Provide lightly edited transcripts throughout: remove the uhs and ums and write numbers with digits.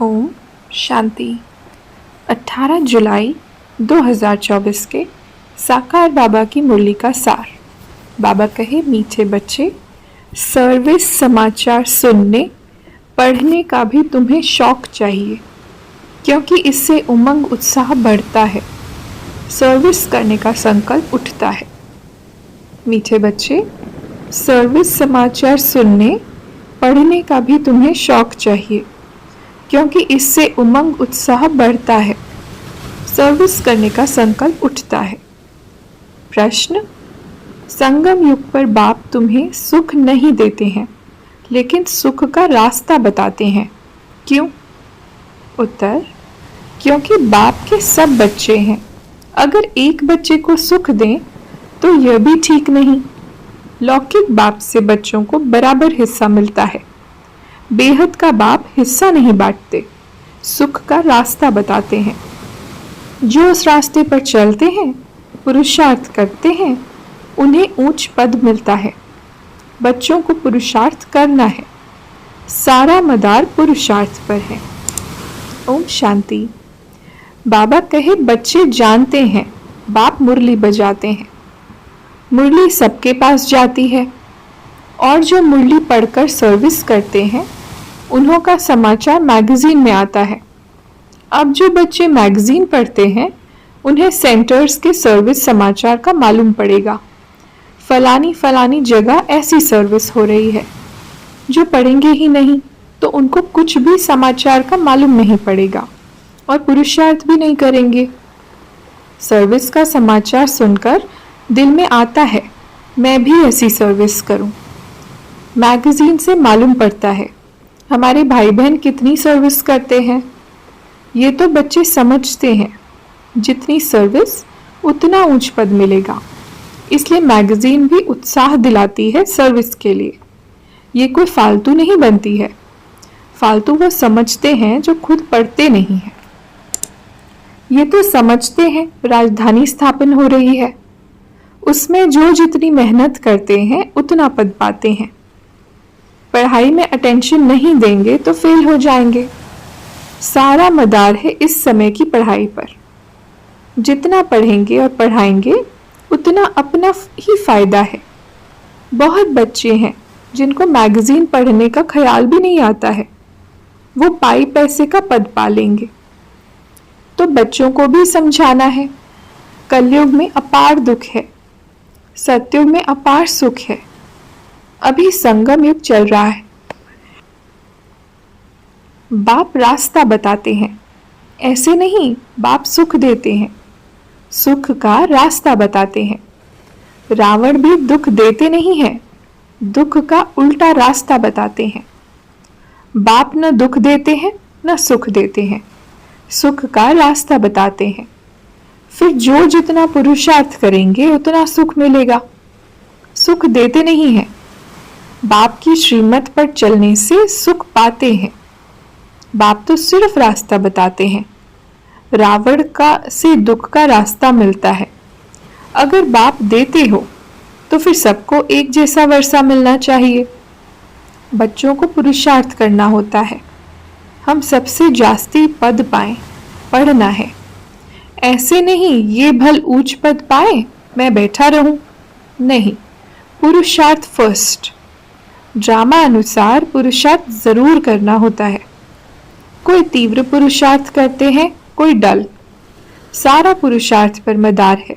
ओम शांति। 18 जुलाई 2024 के साकार बाबा की मुरली का सार। बाबा कहे, मीठे बच्चे, सर्विस समाचार सुनने पढ़ने का भी तुम्हें शौक चाहिए, क्योंकि इससे उमंग उत्साह बढ़ता है, सर्विस करने का संकल्प उठता है। मीठे बच्चे, सर्विस समाचार सुनने पढ़ने का भी तुम्हें शौक चाहिए, क्योंकि इससे उमंग उत्साह बढ़ता है, सर्विस करने का संकल्प उठता है। प्रश्न: संगम युग पर बाप तुम्हें सुख नहीं देते हैं, लेकिन सुख का रास्ता बताते हैं, क्यों? उत्तर: क्योंकि बाप के सब बच्चे हैं। अगर एक बच्चे को सुख दें तो यह भी ठीक नहीं। लौकिक बाप से बच्चों को बराबर हिस्सा मिलता है। बेहद का बाप हिस्सा नहीं बांटते, सुख का रास्ता बताते हैं। जो उस रास्ते पर चलते हैं, पुरुषार्थ करते हैं, उन्हें ऊंच पद मिलता है। बच्चों को पुरुषार्थ करना है, सारा मदार पुरुषार्थ पर है। ओम शांति। बाबा कहे, बच्चे जानते हैं बाप मुरली बजाते हैं। मुरली सबके पास जाती है, और जो मुरली पढ़कर सर्विस करते हैं उन्हों का समाचार मैगजीन में आता है। अब जो बच्चे मैगजीन पढ़ते हैं उन्हें सेंटर्स के सर्विस समाचार का मालूम पड़ेगा। फलानी जगह ऐसी सर्विस हो रही है। जो पढ़ेंगे ही नहीं तो उनको कुछ भी समाचार का मालूम नहीं पड़ेगा और पुरुषार्थ भी नहीं करेंगे। सर्विस का समाचार सुनकर दिल में आता है, मैं भी ऐसी सर्विस करूं। मैगजीन से मालूम पड़ता है हमारे भाई बहन कितनी सर्विस करते हैं। ये तो बच्चे समझते हैं, जितनी सर्विस उतना ऊंच पद मिलेगा। इसलिए मैगजीन भी उत्साह दिलाती है सर्विस के लिए। ये कोई फालतू नहीं बनती है। फालतू वो समझते हैं जो खुद पढ़ते नहीं हैं। ये तो समझते हैं राजधानी स्थापन हो रही है, उसमें जो जितनी मेहनत करते हैं उतना पद पाते हैं। पढ़ाई में अटेंशन नहीं देंगे तो फेल हो जाएंगे। सारा मदार है इस समय की पढ़ाई पर। जितना पढ़ेंगे और पढ़ाएंगे उतना अपना ही फायदा है। बहुत बच्चे हैं जिनको मैगजीन पढ़ने का ख्याल भी नहीं आता है, वो पाई पैसे का पद पा लेंगे। तो बच्चों को भी समझाना है, कलयुग में अपार दुख है, सतयुग में अपार सुख है। अभी संगम युग चल रहा है। बाप रास्ता बताते हैं, ऐसे नहीं बाप सुख देते हैं, सुख का रास्ता बताते हैं। रावण भी दुख देते नहीं है, दुख का उल्टा रास्ता बताते हैं। बाप न दुख देते हैं न सुख देते हैं, सुख का रास्ता बताते हैं। फिर जो जितना पुरुषार्थ करेंगे उतना सुख मिलेगा। सुख देते नहीं हैं, बाप की श्रीमत पर चलने से सुख पाते हैं। बाप तो सिर्फ रास्ता बताते हैं। रावण का से दुख का रास्ता मिलता है। अगर बाप देते हो तो फिर सबको एक जैसा वर्षा मिलना चाहिए। बच्चों को पुरुषार्थ करना होता है। हम सबसे जास्ती पद पाएं, पढ़ना है। ऐसे नहीं ये भल ऊंच पद पाए मैं बैठा रहूं, नहीं, पुरुषार्थ फर्स्ट। ड्रामा अनुसार पुरुषार्थ जरूर करना होता है। कोई तीव्र पुरुषार्थ करते हैं, कोई डल। सारा पुरुषार्थ पर मदार है।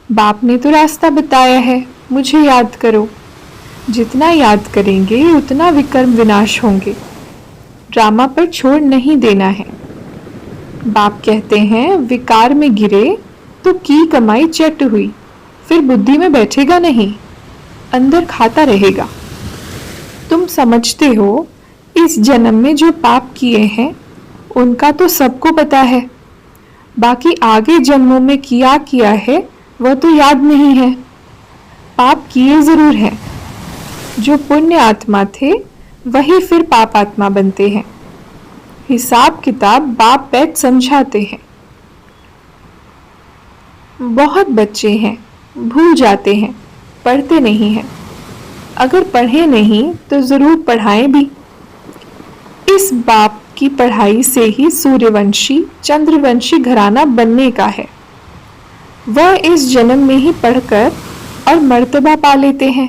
बाप ने तो रास्ता बताया है, मुझे याद करो। जितना याद करेंगे उतना विकर्म विनाश होंगे। ड्रामा पर छोड़ नहीं देना है। बाप कहते हैं, विकार में गिरे तो की कमाई चट हुई, फिर बुद्धि में बैठेगा नहीं, अंदर खाता रहेगा। तुम समझते हो इस जन्म में जो पाप किए हैं उनका तो सबको पता है, बाकी आगे जन्मों में किया है वह तो याद नहीं है। पाप किए जरूर हैं। जो पुण्य आत्मा थे वही फिर पाप आत्मा बनते हैं। हिसाब किताब बाप बैठ समझाते हैं। बहुत बच्चे हैं, भूल जाते हैं, पढ़ते नहीं हैं। अगर पढ़े नहीं तो जरूर पढ़ाएं भी। इस बाप कि पढ़ाई से ही सूर्यवंशी चंद्रवंशी घराना बनने का है। वह इस जन्म में ही पढ़कर और मर्तबा पा लेते हैं।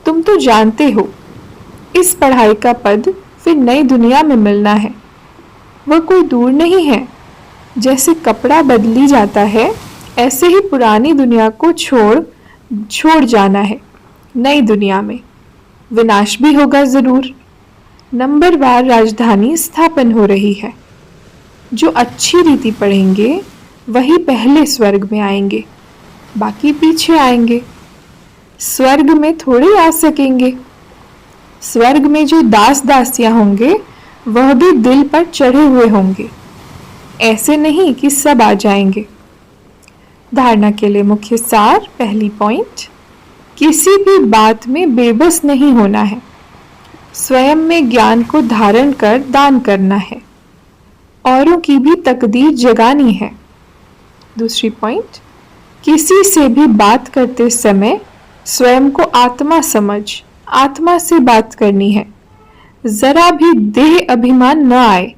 तुम तो जानते हो, इस पढ़ाई का पद फिर नई दुनिया में मिलना है। वह कोई दूर नहीं है। जैसे कपड़ा बदली जाता है, ऐसे ही पुरानी दुनिया को छोड़ जाना है नई दुनिया में। विनाश भी होगा जरूर। नंबरवार राजधानी स्थापन हो रही है। जो अच्छी रीति पढ़ेंगे वही पहले स्वर्ग में आएंगे, बाकी पीछे आएंगे। स्वर्ग में थोड़े आ सकेंगे। स्वर्ग में जो दास दासियां होंगे वह भी दिल पर चढ़े हुए होंगे। ऐसे नहीं कि सब आ जाएंगे। धारणा के लिए मुख्य सार। पहली पॉइंट, किसी भी बात में बेबस नहीं होना है। स्वयं में ज्ञान को धारण कर दान करना है। औरों की भी तकदीर जगानी है। दूसरी पॉइंट, किसी से भी बात करते समय स्वयं को आत्मा समझ आत्मा से बात करनी है। जरा भी देह अभिमान न आए।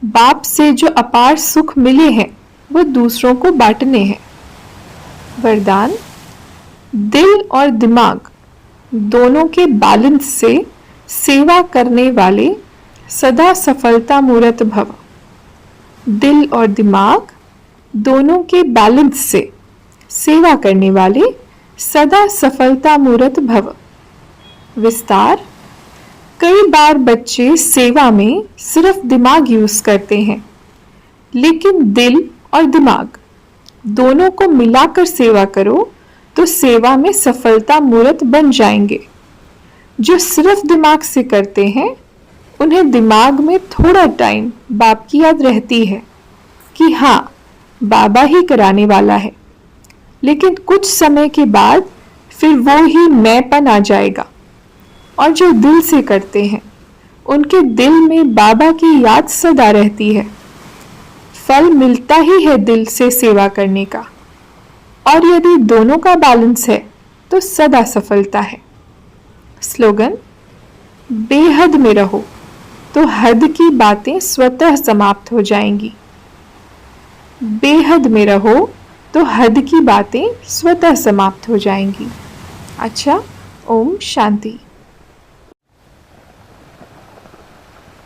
बाप से जो अपार सुख मिले हैं वो दूसरों को बांटने हैं। वरदान, दिल और दिमाग दोनों के बैलेंस से सेवा करने वाले सदा सफलता मूर्त भव। दिल और दिमाग दोनों के बैलेंस से सेवा करने वाले सदा सफलता मूर्त भव। विस्तार, कई बार बच्चे सेवा में सिर्फ दिमाग यूज करते हैं, लेकिन दिल और दिमाग दोनों को मिलाकर सेवा करो तो सेवा में सफलता मूर्त बन जाएंगे। जो सिर्फ दिमाग से करते हैं उन्हें दिमाग में थोड़ा टाइम बाप की याद रहती है कि हाँ, बाबा ही कराने वाला है, लेकिन कुछ समय के बाद फिर वो ही मैंपन आ जाएगा। और जो दिल से करते हैं उनके दिल में बाबा की याद सदा रहती है। फल मिलता ही है दिल से सेवा करने का। और यदि दोनों का बैलेंस है तो सदा सफलता है। स्लोगन, बेहद में रहो तो हद की बातें स्वतः समाप्त हो जाएंगी। बेहद में रहो तो हद की बातें स्वतः समाप्त हो जाएंगी। अच्छा, ओम शांति।